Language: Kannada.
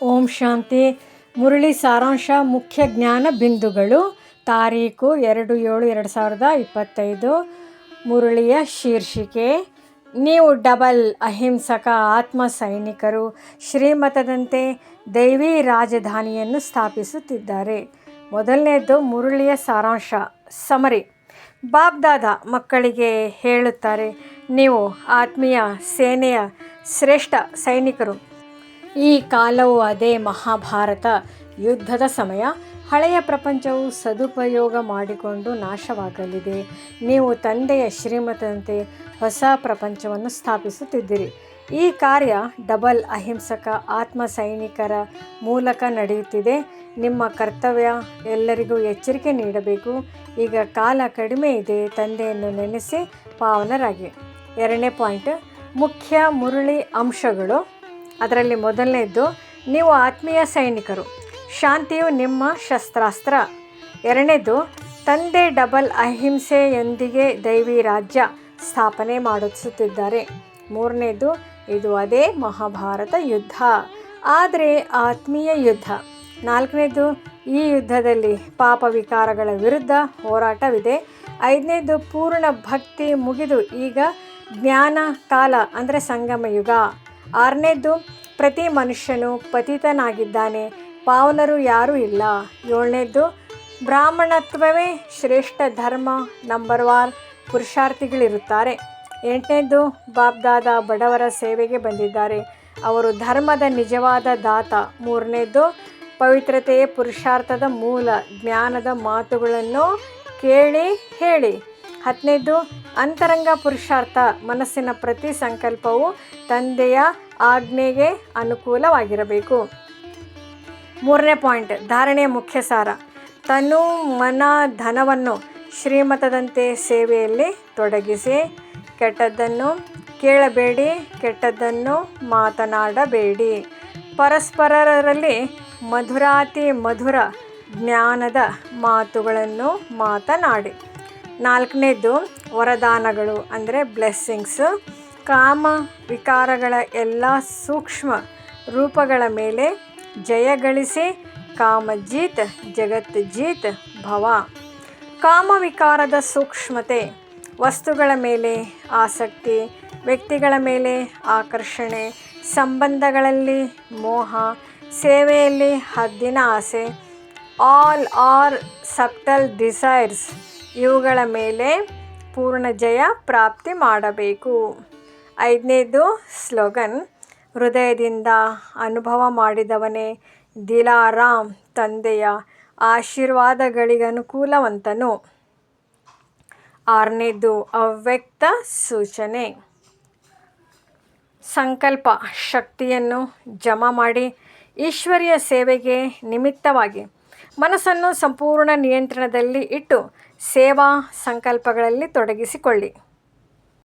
ಓಂ ಶಾಂತಿ. ಮುರಳಿ ಸಾರಾಂಶ. ಮುಖ್ಯ ಜ್ಞಾನ ಬಿಂದುಗಳು. ತಾರೀಕು 2/7/2025. ಮುರಳಿಯ ಶೀರ್ಷಿಕೆ: ನೀವು ಡಬಲ್ ಅಹಿಂಸಕ ಆತ್ಮ ಸೈನಿಕರು ಶ್ರೀಮತದಂತೆ ದೈವಿ ರಾಜಧಾನಿಯನ್ನು ಸ್ಥಾಪಿಸುತ್ತಿದ್ದಾರೆ. ಮೊದಲನೇದು ಮುರಳಿಯ ಸಾರಾಂಶ. ಸಮರಿ. ಬಾಬ್ದಾದ ಮಕ್ಕಳಿಗೆ ಹೇಳುತ್ತಾರೆ, ನೀವು ಆತ್ಮೀಯ ಸೇನೆಯ ಶ್ರೇಷ್ಠ ಸೈನಿಕರು. ಈ ಕಾಲವು ಅದೇ ಮಹಾಭಾರತ ಯುದ್ಧದ ಸಮಯ. ಹಳೆಯ ಪ್ರಪಂಚವು ಸದುಪಯೋಗ ಮಾಡಿಕೊಂಡು ನಾಶವಾಗಲಿದೆ. ನೀವು ತಂದೆಯ ಶ್ರೀಮತದಂತೆ ಹೊಸ ಪ್ರಪಂಚವನ್ನು ಸ್ಥಾಪಿಸುತ್ತಿದ್ದೀರಿ. ಈ ಕಾರ್ಯ ಡಬಲ್ ಅಹಿಂಸಕ ಆತ್ಮ ಸೈನಿಕರ ಮೂಲಕ ನಡೆಯುತ್ತಿದೆ. ನಿಮ್ಮ ಕರ್ತವ್ಯ ಎಲ್ಲರಿಗೂ ಎಚ್ಚರಿಕೆ ನೀಡಬೇಕು. ಈಗ ಕಾಲ ಕಡಿಮೆ ಇದೆ. ತಂದೆಯನ್ನು ನೆನೆಸಿ ಪಾವನರಾಗಿ. 2ನೇ ಪಾಯಿಂಟ್, ಮುಖ್ಯ ಮುರಳಿ ಅಂಶಗಳು. ಅದರಲ್ಲಿ ಮೊದಲನೇದ್ದು, ನೀವು ಆತ್ಮೀಯ ಸೈನಿಕರು. ಶಾಂತಿಯು ನಿಮ್ಮ ಶಸ್ತ್ರಾಸ್ತ್ರ. 2ನೇದು, ತಂದೆ ಡಬಲ್ ಅಹಿಂಸೆಯೊಂದಿಗೆ ದೈವಿ ರಾಜ್ಯ ಸ್ಥಾಪನೆ ಮಾಡಿಸುತ್ತಿದ್ದಾರೆ. 3ನೇದು, ಇದು ಅದೇ ಮಹಾಭಾರತ ಯುದ್ಧ, ಆದರೆ ಆತ್ಮೀಯ ಯುದ್ಧ. 4ನೇದು, ಈ ಯುದ್ಧದಲ್ಲಿ ಪಾಪ ವಿಕಾರಗಳ ವಿರುದ್ಧ ಹೋರಾಟವಿದೆ. 5ನೇದು, ಪೂರ್ಣ ಭಕ್ತಿ ಮುಗಿದು ಈಗ ಜ್ಞಾನ ಕಾಲ ಅಂದರೆ ಸಂಗಮ ಯುಗ. 6ನೇದು, ಪ್ರತಿ ಮನುಷ್ಯನು ಪತಿತನಾಗಿದ್ದಾನೆ, ಪಾವನರು ಯಾರೂ ಇಲ್ಲ. 7ನೇದು, ಬ್ರಾಹ್ಮಣತ್ವವೇ ಶ್ರೇಷ್ಠ ಧರ್ಮ, ನಂಬರ್ 1 ಪುರುಷಾರ್ಥಿಗಳಿರುತ್ತಾರೆ. 8ನೇದು, ಬಾಬ್ದಾದ ಬಡವರ ಸೇವೆಗೆ ಬಂದಿದ್ದಾರೆ, ಅವರು ಧರ್ಮದ ನಿಜವಾದ ದಾತ. 3ನೇದು, ಪವಿತ್ರತೆಯೇ ಪುರುಷಾರ್ಥದ ಮೂಲ, ಜ್ಞಾನದ ಮಾತುಗಳನ್ನು ಕೇಳಿ ಹೇಳಿ. 10ನೇದು, ಅಂತರಂಗ ಪುರುಷಾರ್ಥ, ಮನಸ್ಸಿನ ಪ್ರತಿ ಸಂಕಲ್ಪವು ತಂದೆಯ ಆಜ್ಞೆಗೆ ಅನುಕೂಲವಾಗಿರಬೇಕು. 3ನೇ ಪಾಯಿಂಟ್, ಧಾರಣೆಯ ಮುಖ್ಯ ಸಾರ. ತನು ಮನ ಧನವನ್ನು ಶ್ರೀಮತದಂತೆ ಸೇವೆಯಲ್ಲಿ ತೊಡಗಿಸಿ. ಕೆಟ್ಟದ್ದನ್ನು ಕೇಳಬೇಡಿ, ಕೆಟ್ಟದ್ದನ್ನು ಮಾತನಾಡಬೇಡಿ. ಪರಸ್ಪರರಲ್ಲಿ ಮಧುರಾತಿ ಮಧುರ ಜ್ಞಾನದ ಮಾತುಗಳನ್ನು ಮಾತನಾಡಿ. 4ನೇದು, ವರದಾನಗಳು ಅಂದರೆ ಬ್ಲೆಸ್ಸಿಂಗ್ಸು. ಕಾಮ ವಿಕಾರಗಳ ಎಲ್ಲ ಸೂಕ್ಷ್ಮ ರೂಪಗಳ ಮೇಲೆ ಜಯಗಳಿಸಿ ಕಾಮಜೀತ್ ಜಗತ್ ಜೀತ್ ಭವ. ಕಾಮವಿಕಾರದ ಸೂಕ್ಷ್ಮತೆ: ವಸ್ತುಗಳ ಮೇಲೆ ಆಸಕ್ತಿ, ವ್ಯಕ್ತಿಗಳ ಮೇಲೆ ಆಕರ್ಷಣೆ, ಸಂಬಂಧಗಳಲ್ಲಿ ಮೋಹ, ಸೇವೆಯಲ್ಲಿ ಹದ್ದಿನ ಆಸೆ. All are subtle desires. ಇವುಗಳ ಮೇಲೆ ಪೂರ್ಣ ಜಯ ಪ್ರಾಪ್ತಿ ಮಾಡಬೇಕು. 5ನೇದು ಸ್ಲೋಗನ್: ಹೃದಯದಿಂದ ಅನುಭವ ಮಾಡಿದವನೇ ದಿಲಾರಾಮ್, ತಂದೆಯ ಆಶೀರ್ವಾದಗಳಿಗನುಕೂಲವಂತನು. 6ನೇದು ಅವ್ಯಕ್ತ ಸೂಚನೆ. ಸಂಕಲ್ಪ ಶಕ್ತಿಯನ್ನು ಜಮಾ ಮಾಡಿ ಈಶ್ವರಿಯ ಸೇವೆಗೆ ನಿಮಿತ್ತವಾಗಿ ಮನಸ್ಸನ್ನು ಸಂಪೂರ್ಣ ನಿಯಂತ್ರಣದಲ್ಲಿ ಇಟ್ಟು ಸೇವಾ ಸಂಕಲ್ಪಗಳಲ್ಲಿ ತೊಡಗಿಸಿಕೊಳ್ಳಿ.